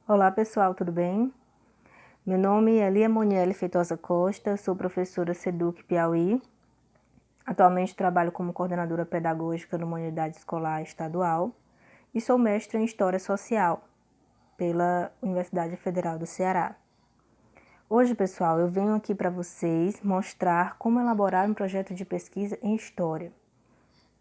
Olá pessoal, tudo bem? Meu nome é Lia Monielle Feitosa Costa, sou professora SEDUC Piauí. Atualmente trabalho como coordenadora pedagógica numa unidade escolar estadual e sou mestre em História Social pela Universidade Federal do Ceará. Hoje, pessoal, eu venho aqui para vocês mostrar como elaborar um projeto de pesquisa em História.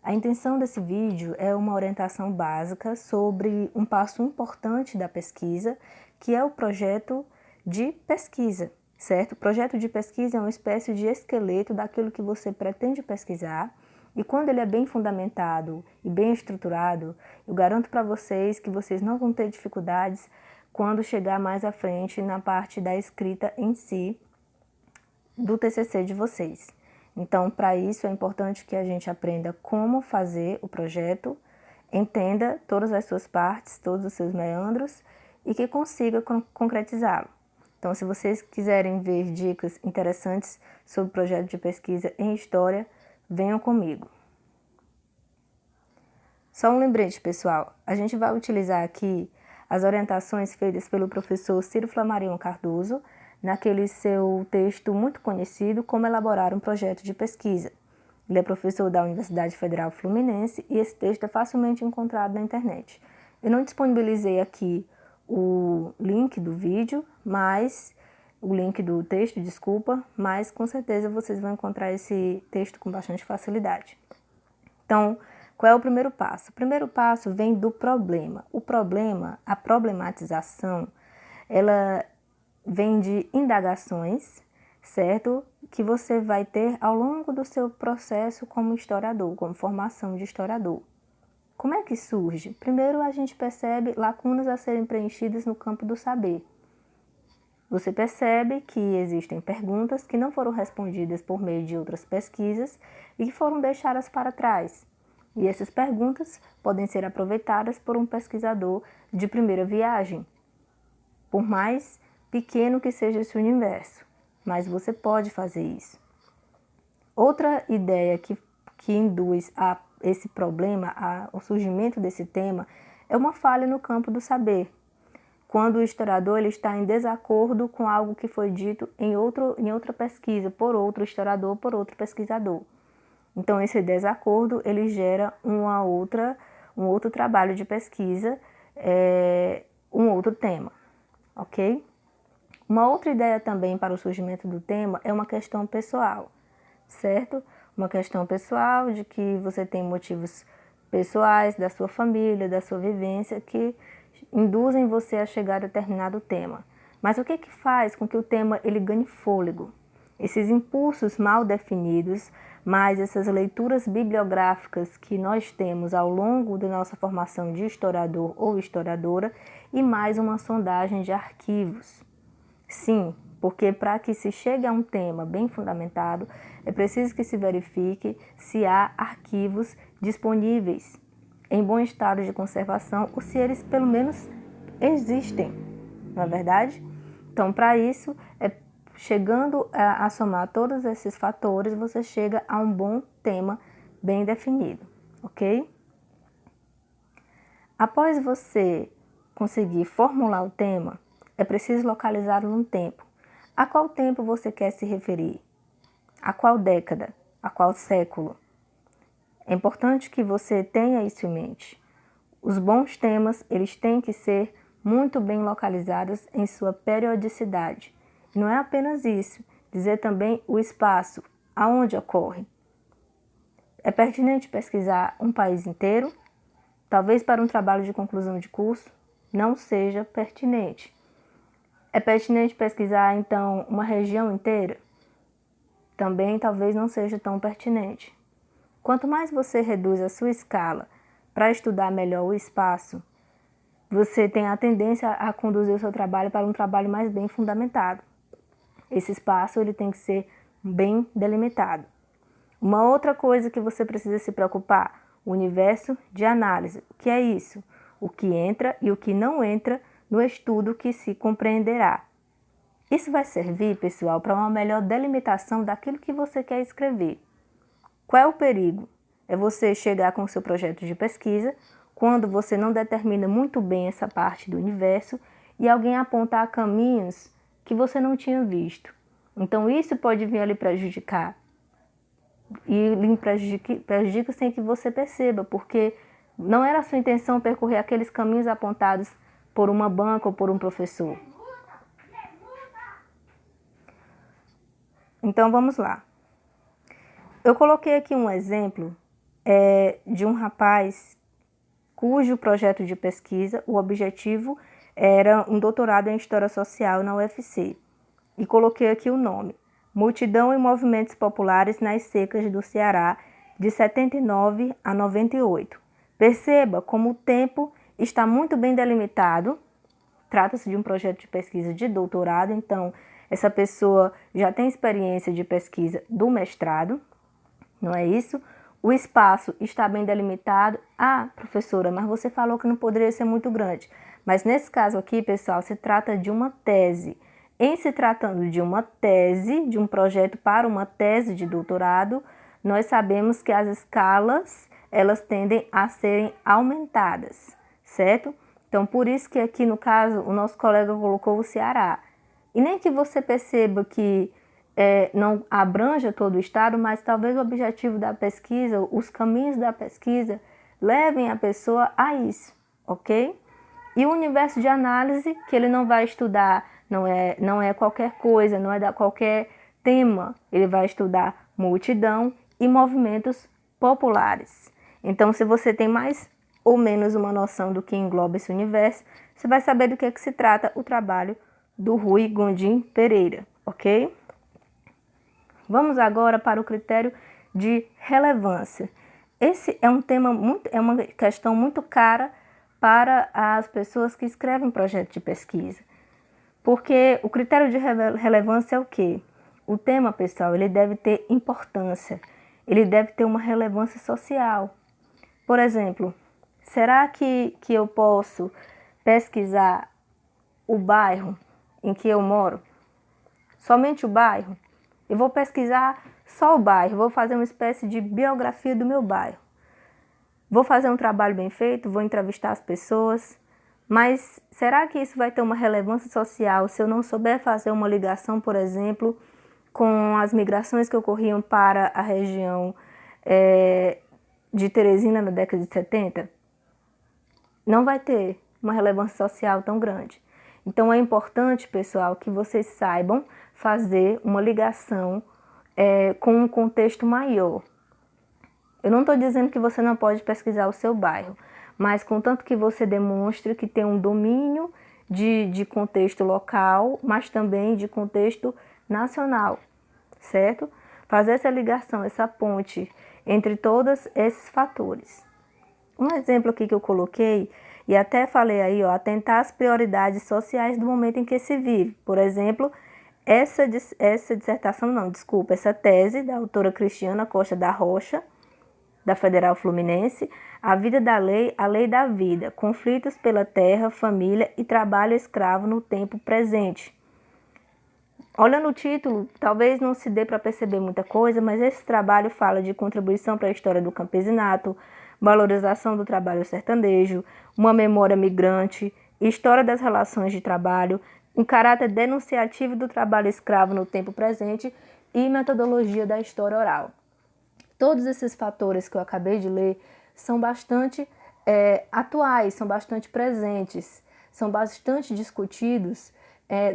A intenção desse vídeo é uma orientação básica sobre um passo importante da pesquisa, que é o projeto de pesquisa, certo? O projeto de pesquisa é uma espécie de esqueleto daquilo que você pretende pesquisar, e quando ele é bem fundamentado e bem estruturado, eu garanto para vocês que vocês não vão ter dificuldades quando chegar mais à frente na parte da escrita em si do TCC de vocês. Então, para isso é importante que a gente aprenda como fazer o projeto, entenda todas as suas partes, todos os seus meandros e que consiga concretizá-lo. Então, se vocês quiserem ver dicas interessantes sobre o projeto de pesquisa em História, venham comigo. Só um lembrete, pessoal, a gente vai utilizar aqui as orientações feitas pelo professor Ciro Flammarion Cardoso, naquele seu texto muito conhecido, Como Elaborar um Projeto de Pesquisa. Ele é professor da Universidade Federal Fluminense e esse texto é facilmente encontrado na internet. Eu não disponibilizei aqui o link do vídeo, o link do texto, mas com certeza vocês vão encontrar esse texto com bastante facilidade. Então, qual é o primeiro passo? O primeiro passo vem do problema. O problema, a problematização, ela vem de indagações, certo? Que você vai ter ao longo do seu processo como historiador, como formação de historiador. Como é que surge? Primeiro, a gente percebe lacunas a serem preenchidas no campo do saber. Você percebe que existem perguntas que não foram respondidas por meio de outras pesquisas e que foram deixadas para trás. E essas perguntas podem ser aproveitadas por um pesquisador de primeira viagem, por mais pequeno que seja esse universo, mas você pode fazer isso. Outra ideia que induz a esse problema, ao surgimento desse tema, é uma falha no campo do saber. Quando o historiador ele está em desacordo com algo que foi dito em outra pesquisa, por outro historiador, por outro pesquisador. Então, esse desacordo ele gera um outro trabalho de pesquisa, um outro tema, ok? Uma outra ideia também para o surgimento do tema é uma questão pessoal, certo? Uma questão pessoal de que você tem motivos pessoais da sua família, da sua vivência, que induzem você a chegar a determinado tema. Mas o que faz com que o tema ele ganhe fôlego? Esses impulsos mal definidos, mais essas leituras bibliográficas que nós temos ao longo da nossa formação de historiador ou historiadora e mais uma sondagem de arquivos. Sim, porque para que se chegue a um tema bem fundamentado, é preciso que se verifique se há arquivos disponíveis em bom estado de conservação ou se eles pelo menos existem, não é verdade? Então, para isso, chegando a somar todos esses fatores, você chega a um bom tema bem definido, ok? Após você conseguir formular o tema, é preciso localizá-lo num tempo. A qual tempo você quer se referir? A qual década? A qual século? É importante que você tenha isso em mente. Os bons temas, eles têm que ser muito bem localizados em sua periodicidade. Não é apenas isso, dizer também o espaço, aonde ocorre. É pertinente pesquisar um país inteiro? Talvez para um trabalho de conclusão de curso não seja pertinente. É pertinente pesquisar, então, uma região inteira? Também talvez não seja tão pertinente. Quanto mais você reduz a sua escala para estudar melhor o espaço, você tem a tendência a conduzir o seu trabalho para um trabalho mais bem fundamentado. Esse espaço ele tem que ser bem delimitado. Uma outra coisa que você precisa se preocupar, o universo de análise. O que é isso? O que entra e o que não entra no estudo que se compreenderá. Isso vai servir, pessoal, para uma melhor delimitação daquilo que você quer escrever. Qual é o perigo? É você chegar com o seu projeto de pesquisa, quando você não determina muito bem essa parte do universo, e alguém apontar caminhos que você não tinha visto. Então isso pode vir a lhe prejudicar. E lhe prejudica sem que você perceba, porque não era a sua intenção percorrer aqueles caminhos apontados por uma banca ou por um professor. Então vamos lá. Eu coloquei aqui um exemplo de um rapaz cujo projeto de pesquisa, o objetivo era um doutorado em História Social na UFC. E coloquei aqui o nome: Multidão e Movimentos Populares nas Secas do Ceará, de 79 a 98. Perceba como o tempo está muito bem delimitado. Trata-se de um projeto de pesquisa de doutorado, então essa pessoa já tem experiência de pesquisa do mestrado, não é isso? O espaço está bem delimitado. Ah, professora, mas você falou que não poderia ser muito grande. Mas nesse caso aqui, pessoal, se trata de uma tese. Em se tratando de uma tese, de um projeto para uma tese de doutorado, nós sabemos que as escalas, elas tendem a serem aumentadas, certo? Então, por isso que aqui no caso, o nosso colega colocou o Ceará. E nem que você perceba que não abranja todo o estado, mas talvez o objetivo da pesquisa, os caminhos da pesquisa, levem a pessoa a isso, ok? E o universo de análise que ele não vai estudar não é qualquer coisa, não é qualquer tema, ele vai estudar multidão e movimentos populares. Então, se você tem mais ou menos uma noção do que engloba esse universo, você vai saber do que se trata o trabalho do Rui Gondim Pereira, ok? Vamos agora para o critério de relevância. Esse é um tema é uma questão muito cara para as pessoas que escrevem projeto de pesquisa. Porque o critério de relevância é o quê? O tema, pessoal, ele deve ter importância, ele deve ter uma relevância social. Por exemplo, será que eu posso pesquisar o bairro em que eu moro? Somente o bairro? Eu vou pesquisar só o bairro, vou fazer uma espécie de biografia do meu bairro. Vou fazer um trabalho bem feito, vou entrevistar as pessoas, mas será que isso vai ter uma relevância social se eu não souber fazer uma ligação, por exemplo, com as migrações que ocorriam para a região de Teresina na década de 70? Não vai ter uma relevância social tão grande. Então é importante, pessoal, que vocês saibam fazer uma ligação com um contexto maior. Eu não estou dizendo que você não pode pesquisar o seu bairro, mas contanto que você demonstre que tem um domínio de contexto local, mas também de contexto nacional, certo? Fazer essa ligação, essa ponte entre todos esses fatores. Um exemplo aqui que eu coloquei, e até falei aí, atentar às prioridades sociais do momento em que se vive. Por exemplo, essa tese da autora Cristiana Costa da Rocha, da Federal Fluminense, A Vida da Lei, a Lei da Vida, Conflitos pela Terra, Família e Trabalho Escravo no Tempo Presente. Olhando o título, talvez não se dê para perceber muita coisa, mas esse trabalho fala de contribuição para a história do campesinato, valorização do trabalho sertanejo, uma memória migrante, história das relações de trabalho, um caráter denunciativo do trabalho escravo no tempo presente e metodologia da história oral. Todos esses fatores que eu acabei de ler são bastante atuais, são bastante presentes, são bastante discutidos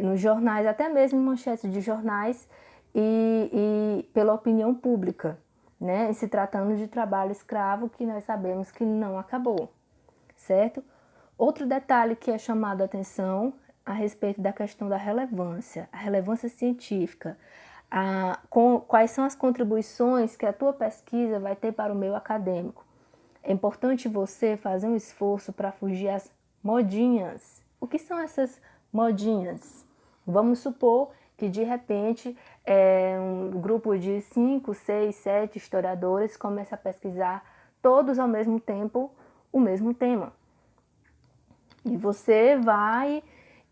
nos jornais, até mesmo em manchetes de jornais e pela opinião pública, né? Se tratando de trabalho escravo que nós sabemos que não acabou, certo? Outro detalhe que é chamado a atenção a respeito da questão da relevância, a relevância científica, quais são as contribuições que a tua pesquisa vai ter para o meio acadêmico. É importante você fazer um esforço para fugir às modinhas. O que são essas modinhas? Vamos supor que de repente um grupo de 5, 6, 7 historiadores começa a pesquisar todos ao mesmo tempo o mesmo tema. E você vai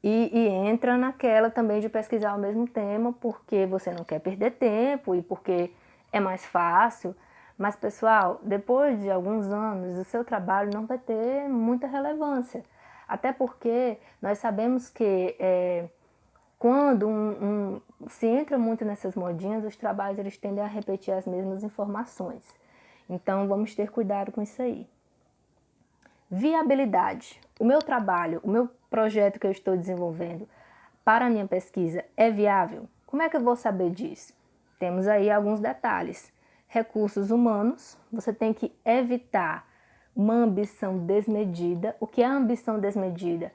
e entra naquela também de pesquisar o mesmo tema porque você não quer perder tempo e porque é mais fácil. Mas, pessoal, depois de alguns anos, o seu trabalho não vai ter muita relevância. Até porque nós sabemos que quando se entra muito nessas modinhas, os trabalhos eles tendem a repetir as mesmas informações. Então, vamos ter cuidado com isso aí. Viabilidade. O meu trabalho, o meu projeto que eu estou desenvolvendo para a minha pesquisa é viável? Como é que eu vou saber disso? Temos aí alguns detalhes. Recursos humanos, você tem que evitar uma ambição desmedida. O que é ambição desmedida?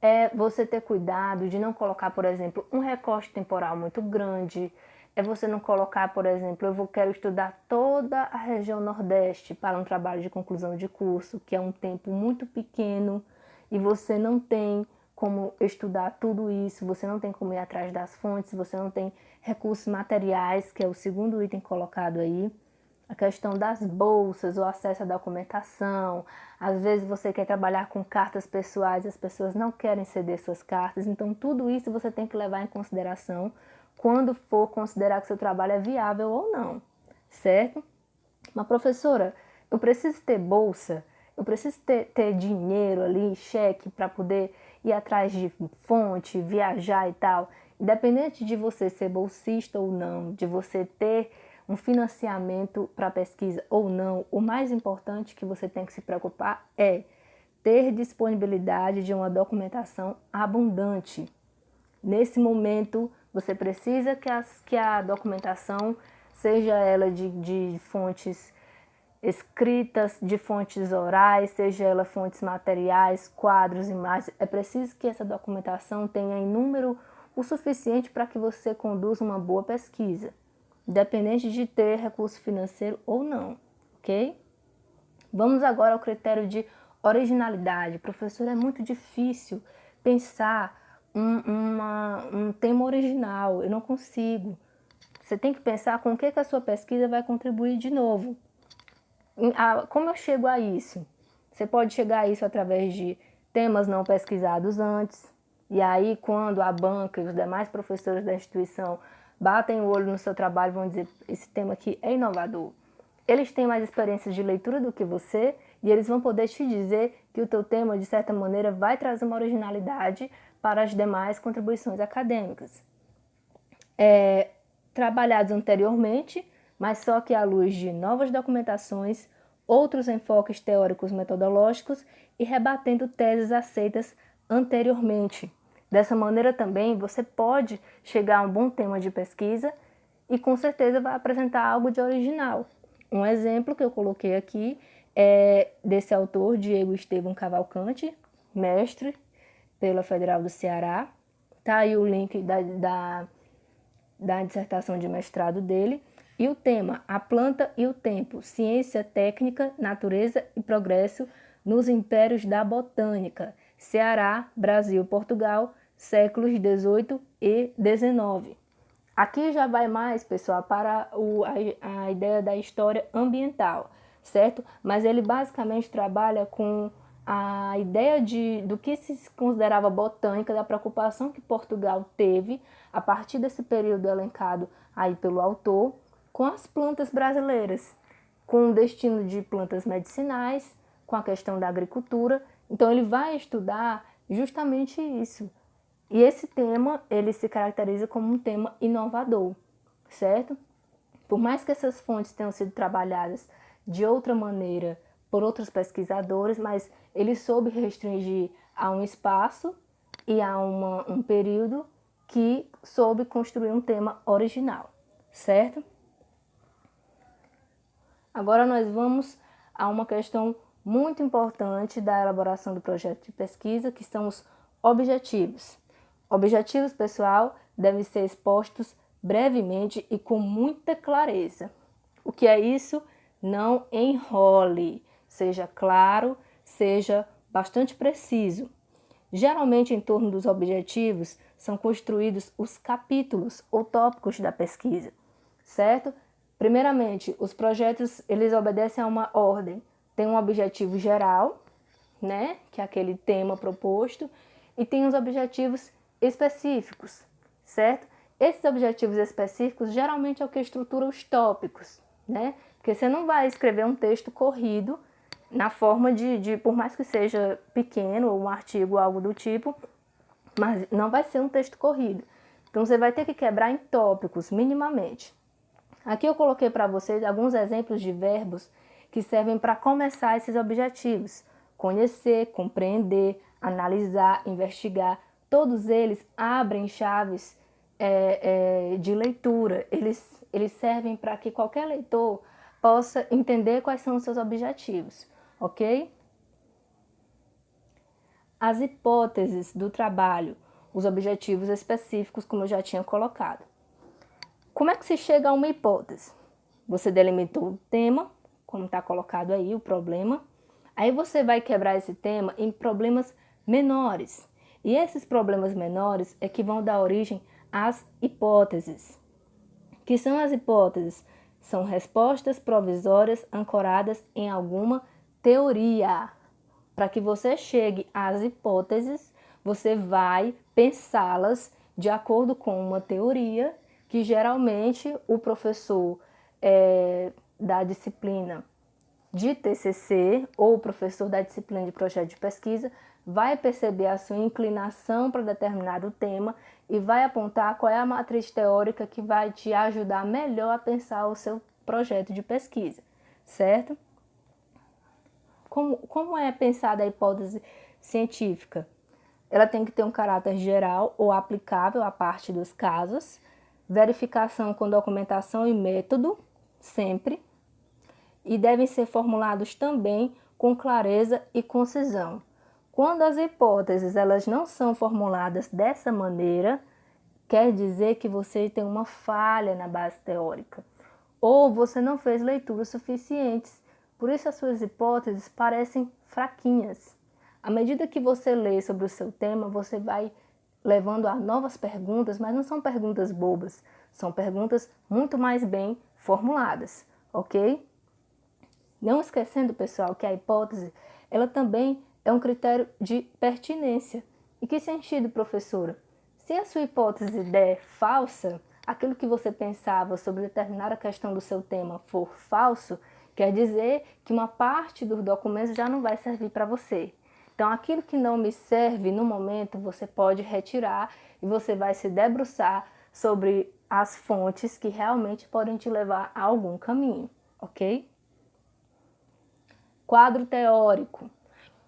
É você ter cuidado de não colocar, por exemplo, um recorte temporal muito grande. É você não colocar, por exemplo, quero estudar toda a região Nordeste para um trabalho de conclusão de curso, que é um tempo muito pequeno e você não tem como estudar tudo isso, você não tem como ir atrás das fontes, você não tem recursos materiais, que é o segundo item colocado aí. A questão das bolsas, o acesso à documentação. Às vezes você quer trabalhar com cartas pessoais, as pessoas não querem ceder suas cartas. Então, tudo isso você tem que levar em consideração quando for considerar que seu trabalho é viável ou não, certo? Mas, professora, eu preciso ter bolsa, eu preciso ter dinheiro ali, cheque, para poder ir atrás de fonte, viajar e tal. Independente de você ser bolsista ou não, de você ter um financiamento para pesquisa ou não, o mais importante que você tem que se preocupar é ter disponibilidade de uma documentação abundante. Nesse momento, você precisa que a documentação, seja ela de fontes escritas, de fontes orais, seja ela fontes materiais, quadros, imagens, é preciso que essa documentação tenha em número o suficiente para que você conduza uma boa pesquisa, independente de ter recurso financeiro ou não, ok? Vamos agora ao critério de originalidade. Professor, é muito difícil pensar um tema original, eu não consigo. Você tem que pensar com o que a sua pesquisa vai contribuir de novo. Como eu chego a isso? Você pode chegar a isso através de temas não pesquisados antes, e aí quando a banca e os demais professores da instituição batem o olho no seu trabalho, vão dizer, esse tema aqui é inovador. Eles têm mais experiência de leitura do que você e eles vão poder te dizer que o teu tema, de certa maneira, vai trazer uma originalidade para as demais contribuições acadêmicas. Trabalhados anteriormente, mas só que à luz de novas documentações, outros enfoques teóricos metodológicos e rebatendo teses aceitas anteriormente. Dessa maneira também você pode chegar a um bom tema de pesquisa e com certeza vai apresentar algo de original. Um exemplo que eu coloquei aqui é desse autor, Diego Estevam Cavalcante, mestre pela Federal do Ceará. Tá aí o link da dissertação de mestrado dele. E o tema, A Planta e o Tempo, Ciência, Técnica, Natureza e Progresso nos Impérios da Botânica, Ceará, Brasil, Portugal, séculos 18 e 19. Aqui já vai mais, pessoal, para a ideia da história ambiental, certo? Mas ele basicamente trabalha com a ideia do que se considerava botânica, da preocupação que Portugal teve a partir desse período elencado aí pelo autor, com as plantas brasileiras, com o destino de plantas medicinais, com a questão da agricultura. Então ele vai estudar justamente isso. E esse tema, ele se caracteriza como um tema inovador, certo? Por mais que essas fontes tenham sido trabalhadas de outra maneira por outros pesquisadores, mas ele soube restringir a um espaço e a um período que soube construir um tema original, certo? Agora nós vamos a uma questão muito importante da elaboração do projeto de pesquisa, que são os objetivos. Objetivos, pessoal, devem ser expostos brevemente e com muita clareza. O que é isso? Não enrole. Seja claro, seja bastante preciso. Geralmente, em torno dos objetivos, são construídos os capítulos ou tópicos da pesquisa, certo? Primeiramente, os projetos, eles obedecem a uma ordem. Tem um objetivo geral, né, que é aquele tema proposto, e tem os objetivos específicos, certo? Esses objetivos específicos geralmente é o que estrutura os tópicos, né? Porque você não vai escrever um texto corrido na forma por mais que seja pequeno, ou um artigo, algo do tipo, mas não vai ser um texto corrido. Então, você vai ter que quebrar em tópicos, minimamente. Aqui eu coloquei para vocês alguns exemplos de verbos que servem para começar esses objetivos. Conhecer, compreender, analisar, investigar. Todos eles abrem chaves de leitura. Eles servem para que qualquer leitor possa entender quais são os seus objetivos, ok? As hipóteses do trabalho, os objetivos específicos, como eu já tinha colocado. Como é que se chega a uma hipótese? Você delimitou o tema, como está colocado aí, o problema. Aí você vai quebrar esse tema em problemas menores. E esses problemas menores é que vão dar origem às hipóteses. Que são as hipóteses? São respostas provisórias ancoradas em alguma teoria. Para que você chegue às hipóteses, você vai pensá-las de acordo com uma teoria que geralmente o professor da disciplina de TCC ou o professor da disciplina de projeto de pesquisa vai perceber a sua inclinação para determinado tema e vai apontar qual é a matriz teórica que vai te ajudar melhor a pensar o seu projeto de pesquisa, certo? Como é pensada a hipótese científica? Ela tem que ter um caráter geral ou aplicável à parte dos casos, verificação com documentação e método, sempre, e devem ser formulados também com clareza e concisão. Quando as hipóteses elas não são formuladas dessa maneira, quer dizer que você tem uma falha na base teórica, ou você não fez leituras suficientes, por isso as suas hipóteses parecem fraquinhas. À medida que você lê sobre o seu tema, você vai levando a novas perguntas, mas não são perguntas bobas, são perguntas muito mais bem formuladas, ok? Não esquecendo, pessoal, que a hipótese, ela também é um critério de pertinência. Em que sentido, professora? Se a sua hipótese der falsa, aquilo que você pensava sobre determinada questão do seu tema for falso, quer dizer que uma parte dos documentos já não vai servir para você. Então, aquilo que não me serve no momento, você pode retirar e você vai se debruçar sobre as fontes que realmente podem te levar a algum caminho, ok? Quadro teórico.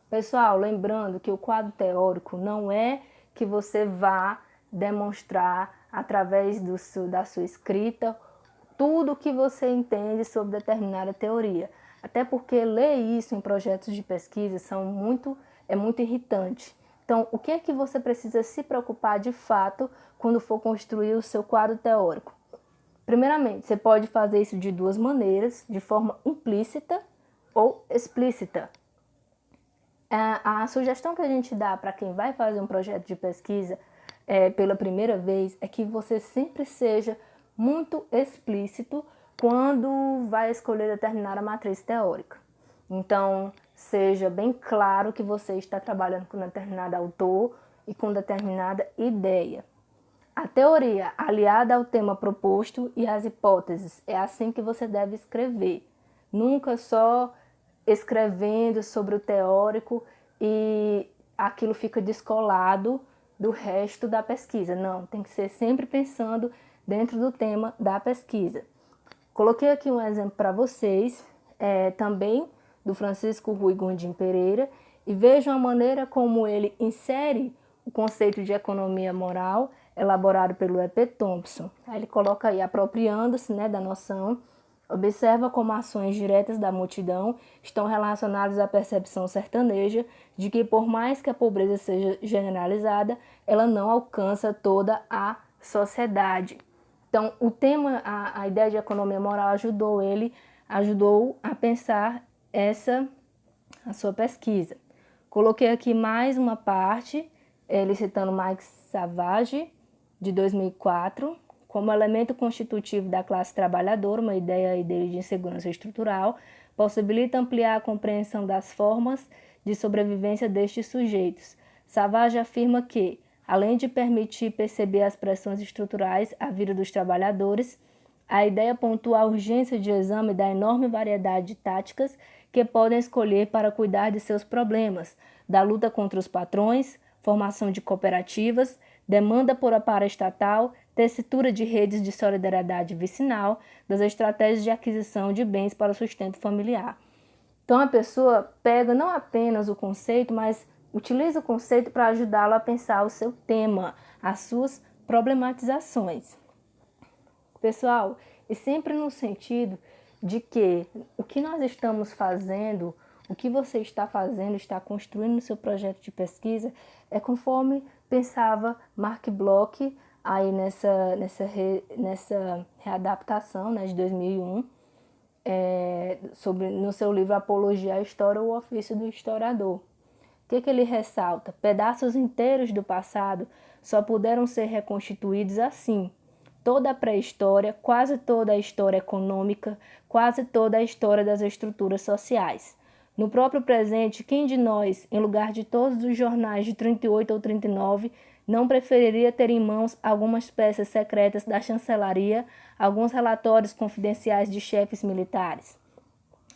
Pessoal, lembrando que o quadro teórico não é que você vá demonstrar através da sua escrita tudo o que você entende sobre determinada teoria. Até porque ler isso em projetos de pesquisa é muito irritante. Então, o que é que você precisa se preocupar de fato quando for construir o seu quadro teórico? Primeiramente, você pode fazer isso de duas maneiras, de forma implícita ou explícita. A sugestão que a gente dá para quem vai fazer um projeto de pesquisa pela primeira vez é que você sempre seja muito explícito quando vai escolher determinada matriz teórica. Então, seja bem claro que você está trabalhando com determinado autor e com determinada ideia. A teoria aliada ao tema proposto e às hipóteses, é assim que você deve escrever. Nunca só escrevendo sobre o teórico e aquilo fica descolado do resto da pesquisa. Não, tem que ser sempre pensando dentro do tema da pesquisa. Coloquei aqui um exemplo para vocês, também do Francisco Rui Gondim Pereira, e vejam a maneira como ele insere o conceito de economia moral elaborado pelo E.P. Thompson. Aí ele coloca aí, apropriando-se da noção, observa como ações diretas da multidão estão relacionadas à percepção sertaneja de que, por mais que a pobreza seja generalizada, ela não alcança toda a sociedade. Então, o tema, a ideia de economia moral ajudou a pensar a sua pesquisa. Coloquei aqui mais uma parte, ele citando Max Savage, de 2004, como elemento constitutivo da classe trabalhadora, uma ideia dele de insegurança estrutural, possibilita ampliar a compreensão das formas de sobrevivência destes sujeitos. Savage afirma que, além de permitir perceber as pressões estruturais à vida dos trabalhadores, a ideia pontua a urgência de exame da enorme variedade de táticas que podem escolher para cuidar de seus problemas, da luta contra os patrões, formação de cooperativas, demanda por amparo estatal, tessitura de redes de solidariedade vicinal, das estratégias de aquisição de bens para o sustento familiar. Então a pessoa pega não apenas o conceito, mas utiliza o conceito para ajudá-lo a pensar o seu tema, as suas problematizações. Pessoal, e sempre no sentido de que o que nós estamos fazendo, o que você está fazendo, está construindo no seu projeto de pesquisa, é conforme pensava Mark Bloch aí nessa readaptação, né, de 2001, no seu livro Apologia à História, o ofício do historiador. O que ele ressalta? Pedaços inteiros do passado só puderam ser reconstituídos assim. Toda a pré-história, quase toda a história econômica, quase toda a história das estruturas sociais. No próprio presente, quem de nós, em lugar de todos os jornais de 38 ou 39, não preferiria ter em mãos algumas peças secretas da chancelaria, alguns relatórios confidenciais de chefes militares?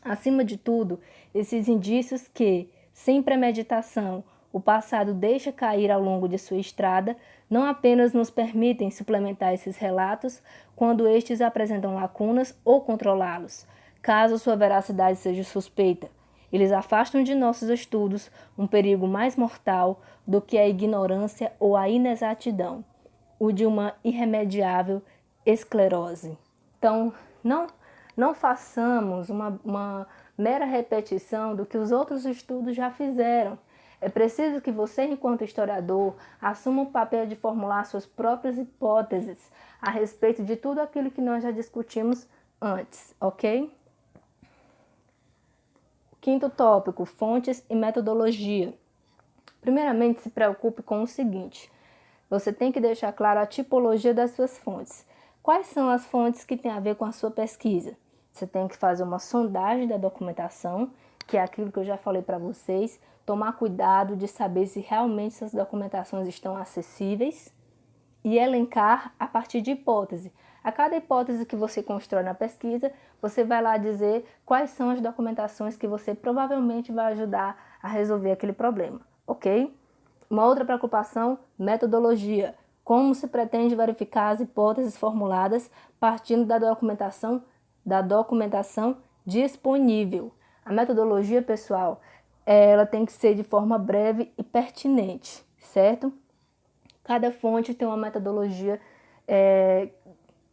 Acima de tudo, esses indícios que, sem premeditação, o passado deixa cair ao longo de sua estrada, não apenas nos permitem suplementar esses relatos quando estes apresentam lacunas ou controlá-los, caso sua veracidade seja suspeita. Eles afastam de nossos estudos um perigo mais mortal do que a ignorância ou a inexatidão, o de uma irremediável esclerose. Então, não façamos uma mera repetição do que os outros estudos já fizeram. É preciso que você, enquanto historiador, assuma o papel de formular suas próprias hipóteses a respeito de tudo aquilo que nós já discutimos antes, ok? Quinto tópico, fontes e metodologia. Primeiramente, se preocupe com o seguinte: você tem que deixar claro a tipologia das suas fontes. Quais são as fontes que têm a ver com a sua pesquisa? Você tem que fazer uma sondagem da documentação, que é aquilo que eu já falei para vocês, tomar cuidado de saber se realmente essas documentações estão acessíveis e elencar a partir de hipótese. A cada hipótese que você constrói na pesquisa, você vai lá dizer quais são as documentações que você provavelmente vai ajudar a resolver aquele problema, ok? Uma outra preocupação, metodologia. Como se pretende verificar as hipóteses formuladas partindo da documentação disponível. A metodologia, pessoal, ela tem que ser de forma breve e pertinente, certo? Cada fonte tem uma metodologia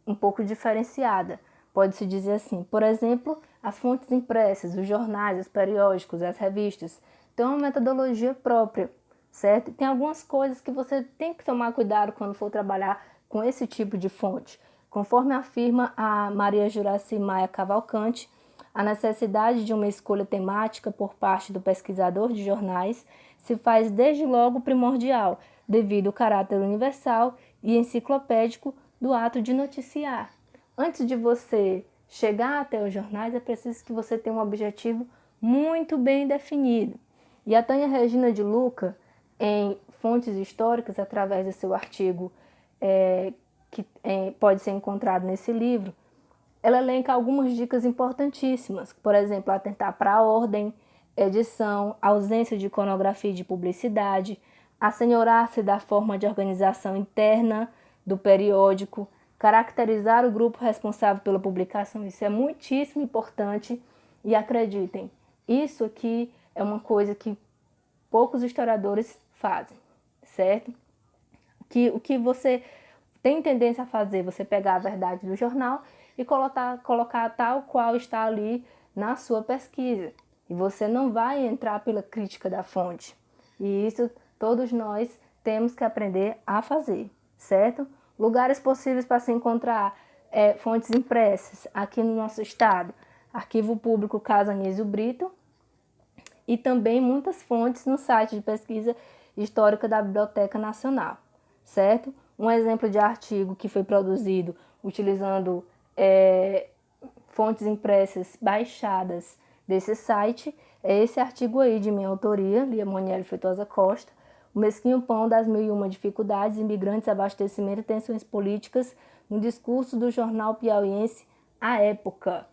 um pouco diferenciada, pode-se dizer assim. Por exemplo, as fontes impressas, os jornais, os periódicos, as revistas, têm uma metodologia própria, certo? Tem algumas coisas que você tem que tomar cuidado quando for trabalhar com esse tipo de fonte. Conforme afirma a Maria Juraci Maia Cavalcante, a necessidade de uma escolha temática por parte do pesquisador de jornais se faz desde logo primordial, devido ao caráter universal e enciclopédico do ato de noticiar. Antes de você chegar até os jornais, é preciso que você tenha um objetivo muito bem definido. E a Tânia Regina de Luca, em Fontes Históricas, através do seu artigo que pode ser encontrado nesse livro, ela elenca algumas dicas importantíssimas, por exemplo, atentar para a ordem, edição, ausência de iconografia e de publicidade, assenhorar-se da forma de organização interna do periódico, caracterizar o grupo responsável pela publicação. Isso é muitíssimo importante e acreditem, isso aqui é uma coisa que poucos historiadores fazem, certo? O que você tem tendência a fazer, você pegar a verdade do jornal e colocar tal qual está ali na sua pesquisa. E você não vai entrar pela crítica da fonte. E isso todos nós temos que aprender a fazer, certo? Lugares possíveis para se encontrar fontes impressas aqui no nosso estado. Arquivo Público Casa Anísio Brito e também muitas fontes no site de pesquisa histórica da Biblioteca Nacional, certo? Um exemplo de artigo que foi produzido utilizando fontes impressas baixadas desse site é esse artigo aí de minha autoria, Lia Moniello Feitosa Costa, O Mesquinho Pão das Mil e Uma Dificuldades, Imigrantes, Abastecimento e Tensões Políticas no Discurso do Jornal Piauiense à Época.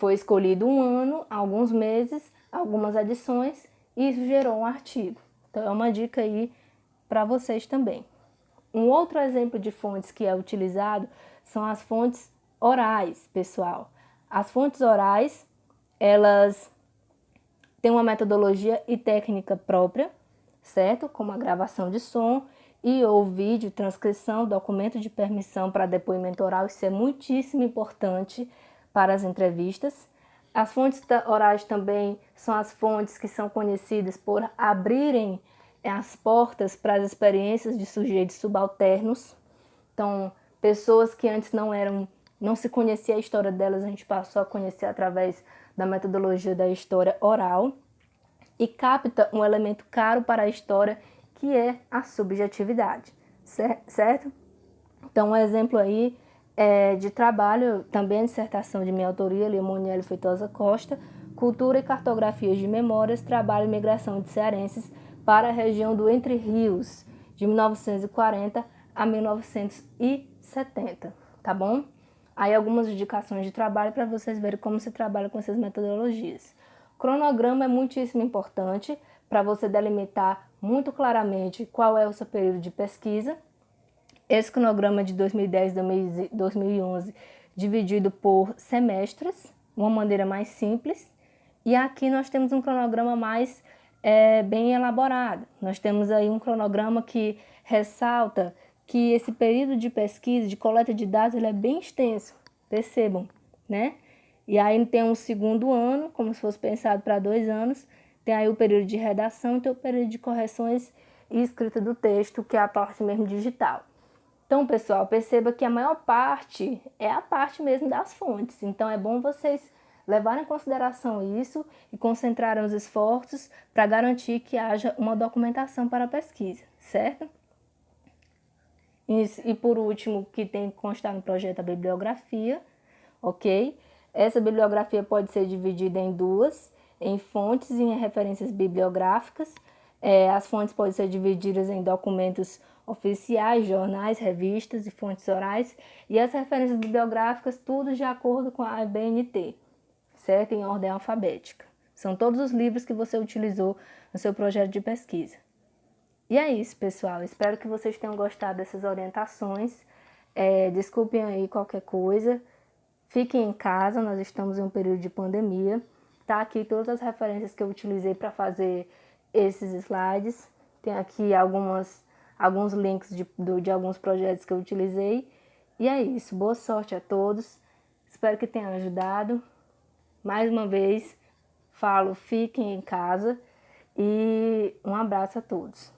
Foi escolhido um ano, alguns meses, algumas edições, e isso gerou um artigo. Então, é uma dica aí para vocês também. Um outro exemplo de fontes que é utilizado são as fontes orais, pessoal. As fontes orais, elas têm uma metodologia e técnica própria, certo? Como a gravação de som e ou vídeo, transcrição, documento de permissão para depoimento oral. Isso é muitíssimo importante para as entrevistas. As fontes orais também são as fontes que são conhecidas por abrirem as portas para as experiências de sujeitos subalternos. Então, pessoas que antes não se conhecia a história delas, a gente passou a conhecer através da metodologia da história oral e capta um elemento caro para a história, que é a subjetividade, certo? Então, um exemplo aí de trabalho, também a dissertação de minha autoria, Leomoniello Feitosa Costa, Cultura e Cartografias de Memórias, Trabalho e Migração de Cearenses para a região do Entre Rios, de 1940 a 1970, tá bom? Aí algumas indicações de trabalho para vocês verem como se trabalha com essas metodologias. O cronograma é muitíssimo importante para você delimitar muito claramente qual é o seu período de pesquisa. Esse cronograma de 2010 e 2011 dividido por semestres, uma maneira mais simples. E aqui nós temos um cronograma mais bem elaborado. Nós temos aí um cronograma que ressalta que esse período de pesquisa, de coleta de dados, ele é bem extenso, percebam, né? E aí tem um segundo ano, como se fosse pensado para 2 anos, tem aí o período de redação e tem o período de correções e escrita do texto, que é a parte mesmo digital. Então, pessoal, perceba que a maior parte é a parte mesmo das fontes. Então, é bom vocês levarem em consideração isso e concentrarem os esforços para garantir que haja uma documentação para a pesquisa, certo? E por último, que tem que constar no projeto a bibliografia, ok? Essa bibliografia pode ser dividida em duas, em fontes e em referências bibliográficas. As fontes podem ser divididas em documentos oficiais, jornais, revistas e fontes orais, e as referências bibliográficas, tudo de acordo com a ABNT, certo? Em ordem alfabética. São todos os livros que você utilizou no seu projeto de pesquisa. E é isso, pessoal. Espero que vocês tenham gostado dessas orientações. Desculpem aí qualquer coisa. Fiquem em casa, nós estamos em um período de pandemia. Tá aqui todas as referências que eu utilizei para fazer esses slides. Tem aqui alguns links de alguns projetos que eu utilizei. E é isso. Boa sorte a todos. Espero que tenha ajudado. Mais uma vez, falo, fiquem em casa e um abraço a todos.